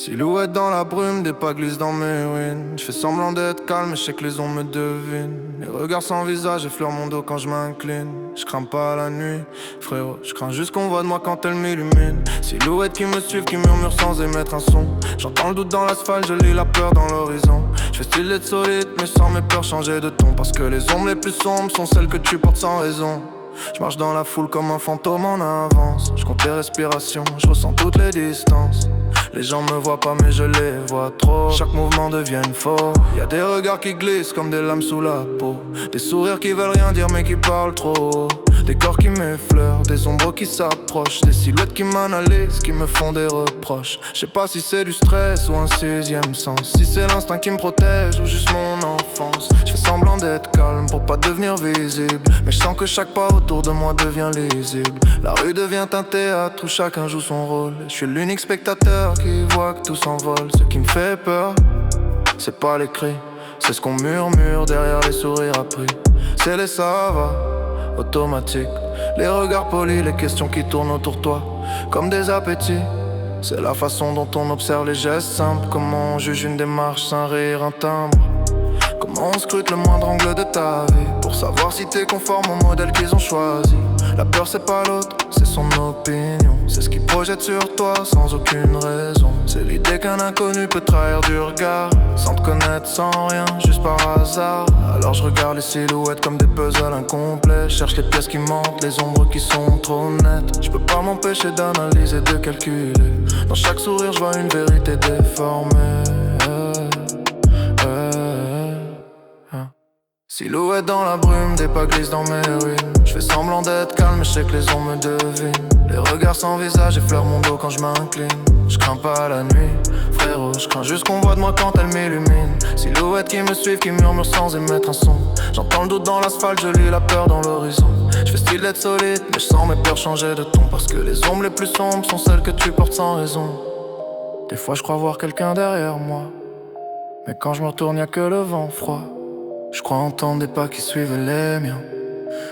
Silhouette dans la brume, des pas glissent dans mes ruines. Je fais semblant d'être calme, mais je sais que les ombres me devinent. Les regards sans visage effleurent mon dos quand je m'incline. Je crains pas la nuit, frérot, je crains juste qu'on voit de moi quand elle m'illumine. Silhouettes qui me suivent, qui murmurent sans émettre un son. J'entends le doute dans l'asphalte, je lis la peur dans l'horizon. Je fais style d'être solide, mais sans mes peurs changer de ton. Parce que les ombres les plus sombres sont celles que tu portes sans raison. Je marche dans la foule comme un fantôme en avance. Je compte les respirations, je ressens toutes les distances. Les gens me voient pas mais je les vois trop. Chaque mouvement devient une faute. Y'a des regards qui glissent comme des lames sous la peau. Des sourires qui veulent rien dire mais qui parlent trop. Des corps qui m'effleurent, des ombres qui s'approchent. Des silhouettes qui m'analysent, qui me font des reproches. Je sais pas si c'est du stress ou un sixième sens. Si c'est l'instinct qui me protège ou juste mon enfance. Je fais semblant d'être calme pour pas devenir visible. Mais je sens que chaque pas autour de moi devient lisible. La rue devient un théâtre où chacun joue son rôle. Je suis l'unique spectateur qui voit que tout s'envole. Ce qui me fait peur, c'est pas les cris, c'est ce qu'on murmure derrière les sourires appris. C'est les ça va, automatiques. Les regards polis, les questions qui tournent autour de toi comme des appétits. C'est la façon dont on observe les gestes simples. Comment on juge une démarche sans rire un timbre. Comment on scrute le moindre angle de ta vie pour savoir si t'es conforme au modèle qu'ils ont choisi. La peur c'est pas l'autre, c'est son opinion. C'est ce qu'ils projettent sur toi sans aucune raison. C'est l'idée qu'un inconnu peut trahir du regard sans te connaître, sans rien, juste par hasard. Alors je regarde les silhouettes comme des puzzles incomplets. Je cherche les pièces qui manquent, les ombres qui sont trop nettes. Je peux pas m'empêcher d'analyser, de calculer. Dans chaque sourire je vois une vérité déformée. Silhouette dans la brume, des pas glissent dans mes ruines. Je fais semblant d'être calme, mais je sais que les ombres me devinent. Les regards sans visage effleurent mon dos quand je m'incline. Je crains pas la nuit, frérot, je crains juste qu'on voit de moi quand elle m'illumine. Silhouettes qui me suivent, qui murmurent sans émettre un son. J'entends le doute dans l'asphalte, je lis la peur dans l'horizon. Je fais style d'être solide, mais je sens mes peurs changer de ton. Parce que les ombres les plus sombres sont celles que tu portes sans raison. Des fois je crois voir quelqu'un derrière moi, mais quand je me retourne y'a que le vent froid. Je crois entendre des pas qui suivent les miens,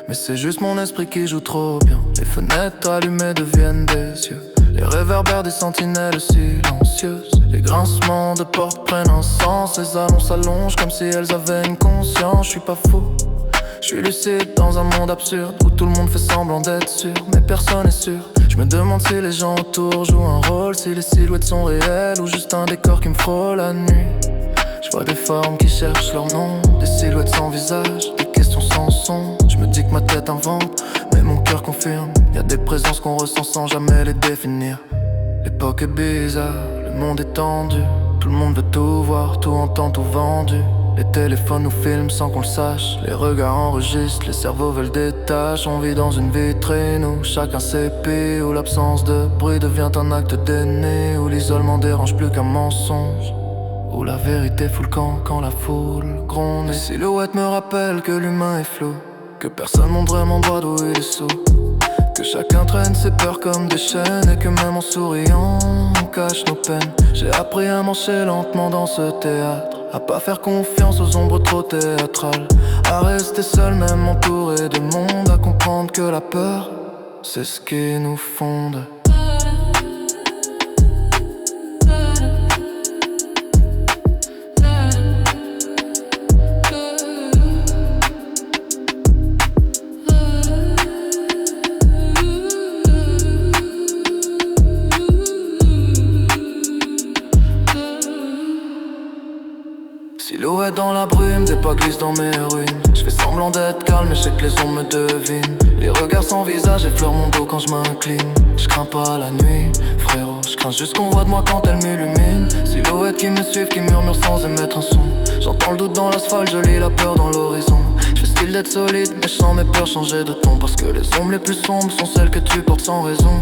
mais c'est juste mon esprit qui joue trop bien. Les fenêtres allumées deviennent des yeux. Les réverbères des sentinelles silencieuses. Les grincements de portes prennent un sens. Les allons s'allongent comme si elles avaient une conscience. Je suis pas fou, je suis lucide dans un monde absurde où tout le monde fait semblant d'être sûr, mais personne est sûr. Je me demande si les gens autour jouent un rôle, si les silhouettes sont réelles ou juste un décor qui me frôle la nuit. Je vois des formes qui cherchent leur nom, des silhouettes sans visage, des questions sans son. Je me dis que ma tête invente, mais mon cœur confirme. Y'a des présences qu'on ressent sans jamais les définir. L'époque est bizarre, le monde est tendu. Tout le monde veut tout voir, tout entend, tout vendu. Les téléphones nous filment sans qu'on le sache. Les regards enregistrent, les cerveaux veulent des tâches. On vit dans une vitrine où chacun s'épie, où l'absence de bruit devient un acte d'aîné, où l'isolement dérange plus qu'un mensonge, où la vérité fout le camp quand la foule gronde. Les silhouettes me rappellent que l'humain est flou, que personne montre vraiment droit d'où il est sous, que chacun traîne ses peurs comme des chaînes, et que même en souriant on cache nos peines. J'ai appris à marcher lentement dans ce théâtre, à pas faire confiance aux ombres trop théâtrales, à rester seul même entouré de monde, à comprendre que la peur c'est ce qui nous fonde. Silhouette dans la brume, des pas glissent dans mes ruines. Je fais semblant d'être calme, mais je sais que les ombres me devinent. Les regards sans visage effleurent mon dos quand je m'incline. Je crains pas la nuit, frérot, je crains juste qu'on voit de moi quand elle m'illumine. Silhouettes qui me suivent, qui murmurent sans émettre un son. J'entends le doute dans l'asphalte, je lis la peur dans l'horizon. Je fais style d'être solide, mais je sens mes peurs changer de ton. Parce que les ombres les plus sombres sont celles que tu portes sans raison.